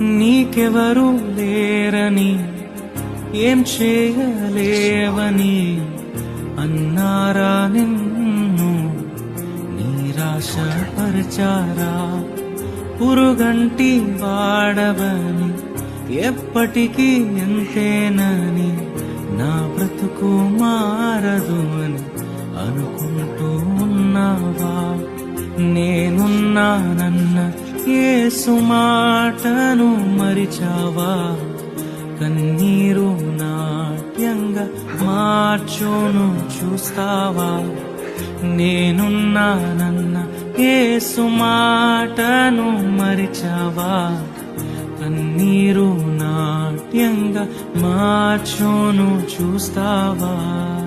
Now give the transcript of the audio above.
నీకెవరు లేరని ఏం చేయలేవని అన్నారా నిన్ను నిరాశపరిచారా? పురుగంటి వాడవని ఎప్పటికీ ఎంతేనని నా బ్రతుకు మారదు అని అనుకుంటూ ఉన్నావా? నేనున్నానన్న యేసు మాటను మరిచావా? కన్నీరు నాట్యంగా మార్చును చూస్తావా? నేనున్నానన్న యేసు మాటను మరిచావా? కన్నీరు నాట్యంగా మార్చును చూస్తావా?